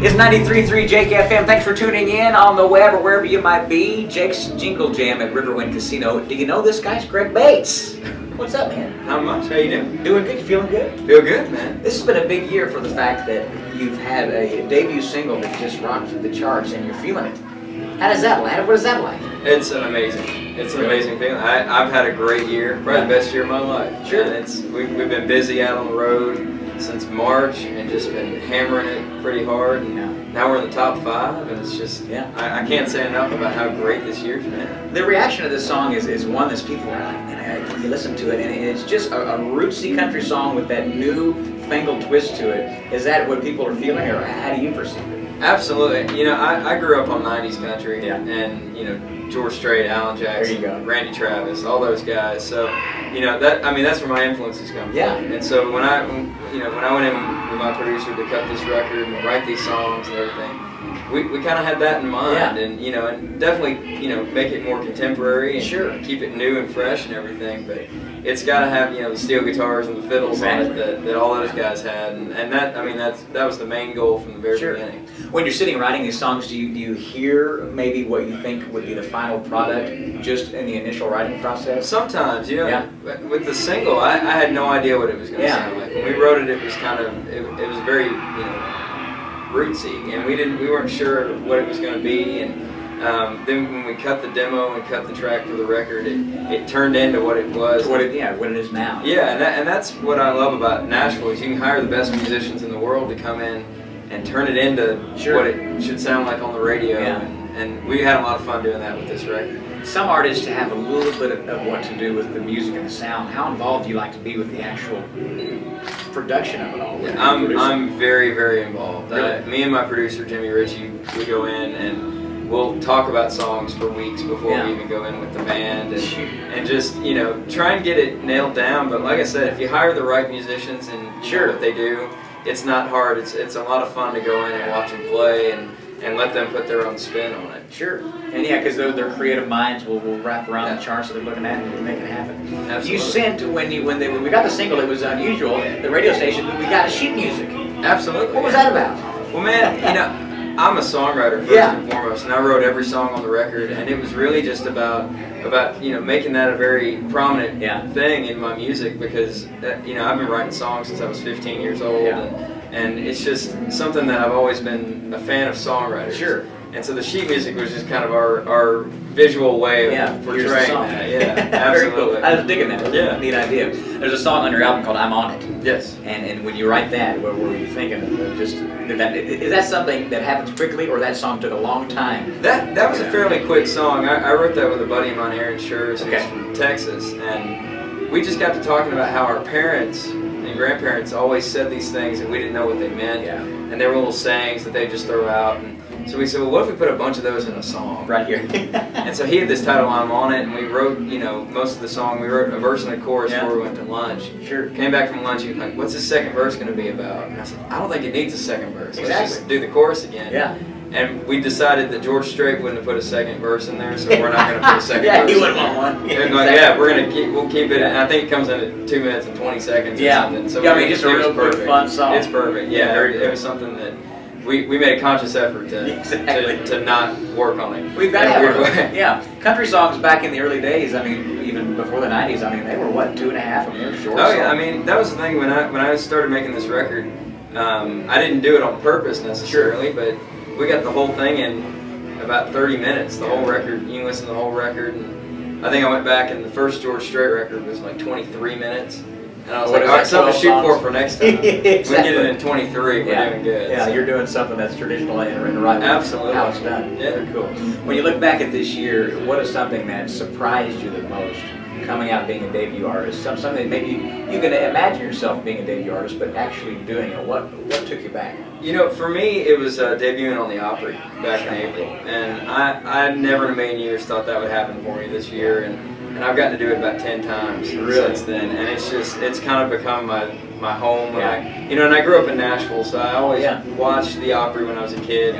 It's 93.3 Jake FM. Thanks for tuning in on the web or wherever you might be. Jake's Jingle Jam at Riverwind Casino. Do you know this guy's Greg Bates? What's up, man? Not much. How you doing? Doing good. You feeling good? Feel good, man. This has been a big year for the fact that you've had a debut single that just rocked the charts and you're feeling it. How does that land? What is that like? It's amazing. It's an amazing feeling. I've had a great year, probably the best year of my life. Sure. And we've been busy out on the road since March and just been hammering it pretty hard. And now we're in the top 5, and it's just I can't say enough about how great this year's been. The reaction to this song is one that people are like, man, you listen to it, and it's just a rootsy country song with that new fangled twist to it. Is that what people are feeling, or how do you perceive it? Absolutely. You know, I grew up on 90s country, and you know, George Strait, Alan Jackson, Randy Travis, all those guys. So, you know, that's where my influences come from. Yeah. And so when I went in with my producer to cut this record and write these songs and everything, we kind of had that in mind, and you know, and definitely, you know, make it more contemporary and keep it new and fresh and everything. But it's got to have, you know, the steel guitars and the fiddles on it that all those guys had, and that was the main goal from the very beginning. When you're sitting writing these songs, do you hear maybe what you think would be the final product just in the initial writing process? Sometimes, you know, with the single, I had no idea what it was going to sound like. When we wrote it, it was kind of it was very, you know, rootsy, and we weren't sure what it was going to be, and then when we cut the demo and cut the track for the record, it turned into what it was. What it is now. Yeah, and that's what I love about Nashville, is you can hire the best musicians in the world to come in and turn it into what it should sound like on the radio, and we had a lot of fun doing that with this record. Some artists have a little bit of what to do with the music and the sound. How involved do you like to be with the actual production of it all? Yeah, I'm very, very involved. Really? Me and my producer, Jimmy Ritchie, we go in and we'll talk about songs for weeks before we even go in with the band, and just, you know, try and get it nailed down. But like I said, if you hire the right musicians and you know what they do, it's not hard. It's a lot of fun to go in and watch them play and let them put their own spin on it. Sure. And yeah, because their creative minds will wrap around the charts that they're looking at and make it happen. Absolutely. You sent, when we got the single, it was unusual, the radio station, we got sheet music. Absolutely. What was that about? Well, man, you know, I'm a songwriter first and foremost, and I wrote every song on the record, and it was really just about you know, making that a very prominent thing in my music, because you know, I've been writing songs since I was 15 years old, and it's just something that I've always been a fan of songwriters. Sure. And so the sheet music was just kind of our visual way of portraying that. Yeah, absolutely. Cool. I was digging that. Yeah. Neat idea. There's a song on your album called "I'm On It." Yes. And when you write that, what were you thinking of? Just is that something that happens quickly, or that song took a long time? That was a fairly quick song. I wrote that with a buddy of mine, Aaron Schurz, who's from Texas, and we just got to talking about how our parents and grandparents always said these things and we didn't know what they meant. Yeah. And they were little sayings that they just throw out. And so we said, well, what if we put a bunch of those in a song? Right here. And so he had this title, "I'm On It," and we wrote, you know, most of the song. We wrote a verse and a chorus before we went to lunch. Sure. Came back from lunch, he was like, "What's the second verse going to be about?" And I said, "I don't think it needs a second verse. Let's just do the chorus again." Yeah. And we decided that George Strait wouldn't have put a second verse in there, so we're not going to put a second verse. He wouldn't want one. We'll keep it. And I think it comes in at 2 minutes and 20 seconds. Or something. So I mean, just a real good, fun song. It's perfect. Yeah, it was something that we made a conscious effort to not work on it. We've got to have Yeah, country songs back in the early days. I mean, even before the '90s. I mean, they were what, 2.5 of them short. Oh yeah, I mean, that was the thing when I started making this record. I didn't do it on purpose necessarily, but we got the whole thing in about 30 minutes. The whole record. You can listen to the whole record. And I think I went back, and the first George Strait record was like 23 minutes. And I was like, all right, something to shoot for next time. We get it in 23, we're doing good. Yeah, so you're doing something that's traditional and right how it's done. Yeah. Very cool. When you look back at this year, what is something that surprised you the most coming out being a debut artist? Something that maybe you can imagine yourself being a debut artist, but actually doing it. What took you back? You know, for me, it was debuting on the Opry back in April. And I never in a million years thought that would happen for me this year. And I've gotten to do it about 10 times since then, and it's kind of become my home. You know, and I grew up in Nashville, so I always watched the Opry when I was a kid,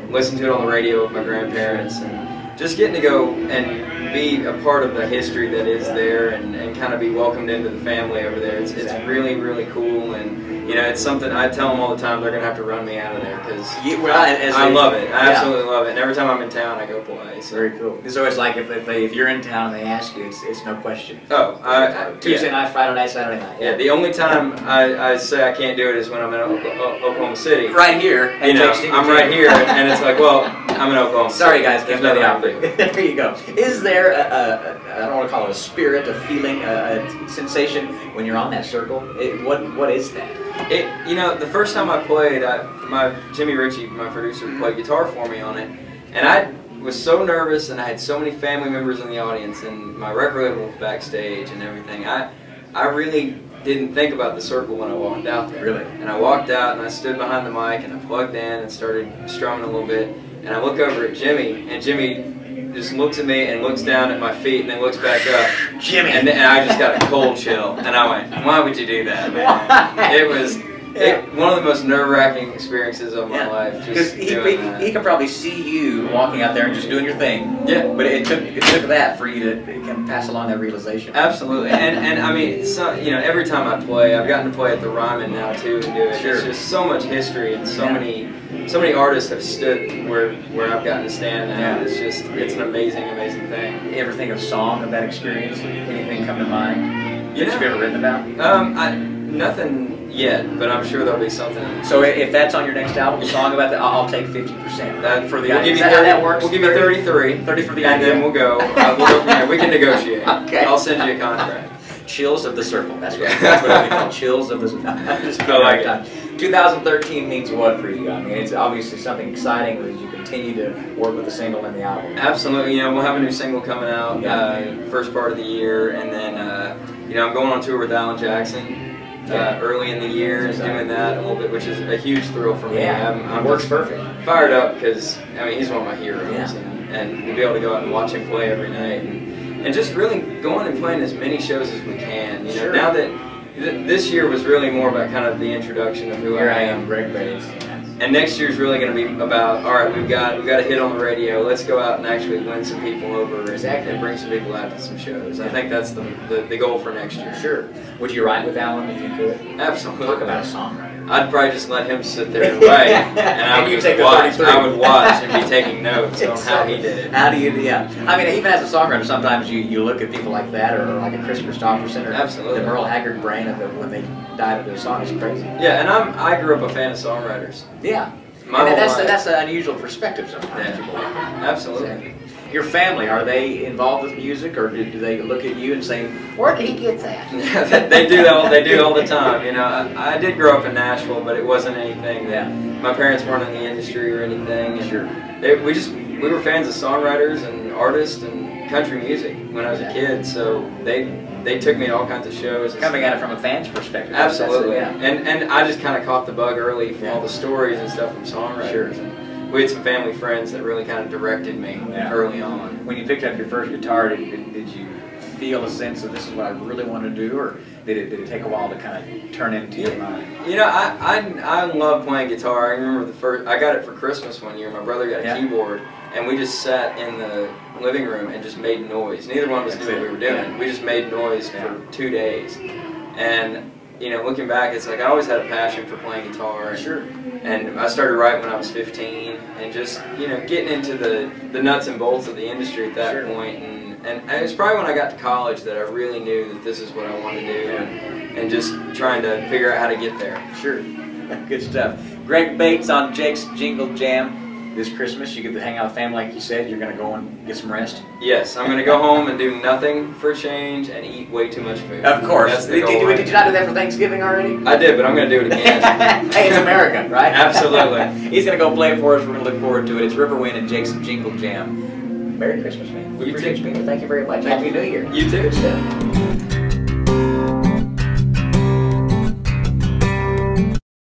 listened to it on the radio with my grandparents, and just getting to go and be a part of the history that is there and kind of be welcomed into the family over there. It's really, really cool, and you know, it's something I tell them all the time. They're gonna have to run me out of there because I love it. I absolutely love it. And every time I'm in town, I go play. So. Very cool. So it's like if you're in town and they ask you, it's no question. Oh, Tuesday night, Friday night, Saturday night. Yeah, the only time I say I can't do it is when I'm in Oklahoma City. Right here. You know, I'm right here, and it's like, well, I'm in Oklahoma City. Sorry guys, can't nothing I can do. There you go. Is there I don't want to call it a spirit, a feeling, a sensation when you're on that circle? What is that? You know, the first time I played, Jimmy Ritchie, my producer, played guitar for me on it, and I was so nervous, and I had so many family members in the audience, and my record label was backstage and everything. I really didn't think about the circle when I walked out there. Really? And I walked out, and I stood behind the mic, and I plugged in and started strumming a little bit, and I look over at Jimmy, and Jimmy just looks at me and looks down at my feet and then looks back up. Jimmy! And I just got a cold chill, and I went, why would you do that, man? Why? It was one of the most nerve-wracking experiences of my life. Because he can probably see you walking out there and just doing your thing. Yeah. But it took that for you to pass along that realization. Absolutely. And I mean, so, you know, every time I play, I've gotten to play at the Ryman now too and do it. Sure. It's just so much history, and so many artists have stood where I've gotten to stand now. Yeah. It's an amazing thing. You ever think of a song of that experience? Anything come to mind that you've ever written about? Nothing yet, but I'm sure there'll be something. So if that's on your next album, a song about that, I'll take 50%. That for the we'll Is that how that works? We'll give you 33. 30 for the and idea. then we'll go from there. We can negotiate. Okay. I'll send you a contract. Chills of the Circle. That's what it'll be called. Chills of the Circle. I like it. 2013 means what for you? I mean, it's obviously something exciting as you continue to work with the single and the album. Absolutely. You know, we'll have a new single coming out first part of the year, and then you know, I'm going on tour with Alan Jackson. Early in the year and doing that a little bit, which is a huge thrill for me. Yeah, works perfect. Fired up because I mean he's one of my heroes, and to be able to go out and watch him play every night, and just really going and playing as many shows as we can. You know, now that this year was really more about kind of the introduction of who I am, Greg Bates. And next year's really going to be about, all right, we've got a hit on the radio. Let's go out and actually win some people over and bring some people out to some shows. I think that's the goal for next year. Sure. Would you write with Alan if you could? Absolutely. Talk about a songwriter. I'd probably just let him sit there and write, and I would just watch. I would watch and be taking notes on how he did it. How do you? Yeah. I mean, even as a songwriter, sometimes you look at people like that, or like a Chris Christopherson, or absolutely the Merle Haggard brain of it when they dive into a song is crazy. Yeah, and I grew up a fan of songwriters. Yeah. And that's an unusual perspective sometimes. Yeah. Absolutely. Exactly. Your family, are they involved with music, or do they look at you and say, "Where did he get that?" They do that. They do all the time. You know, I did grow up in Nashville, but it wasn't anything that my parents weren't in the industry or anything. And we were fans of songwriters and artists and country music when I was a kid. So they took me to all kinds of shows. Coming at it from a fan's perspective. Absolutely. And I just kind of caught the bug early from all the stories and stuff from songwriters. And we had some family friends that really kind of directed me early on. When you picked up your first guitar, did you feel a sense of this is what I really want to do, or did it take a while to kind of turn into your mind? You know, I love playing guitar. I remember I got it for Christmas one year. My brother got a keyboard, and we just sat in the living room and just made noise. Neither one of us knew what we were doing. We just made noise for 2 days. And you know, looking back, it's like I always had a passion for playing guitar. And I started writing when I was 15, and just, you know, getting into the nuts and bolts of the industry at that point. And it was probably when I got to college that I really knew that this is what I wanted to do, and just trying to figure out how to get there. Sure. Good stuff. Greg Bates on Jake's Jingle Jam. This Christmas, you get to hang out with family, like you said. You're going to go and get some rest. Yes, I'm going to go home and do nothing for a change and eat way too much food. Of course. Did you not do that for Thanksgiving already? I did, but I'm going to do it again. Hey, it's America, right? Absolutely. He's going to go play it for us. We're going to look forward to it. It's Riverwind and Jake's Jingle Jam. Merry Christmas, man. We appreciate you being here. Thank you very much. Happy New Year. You too.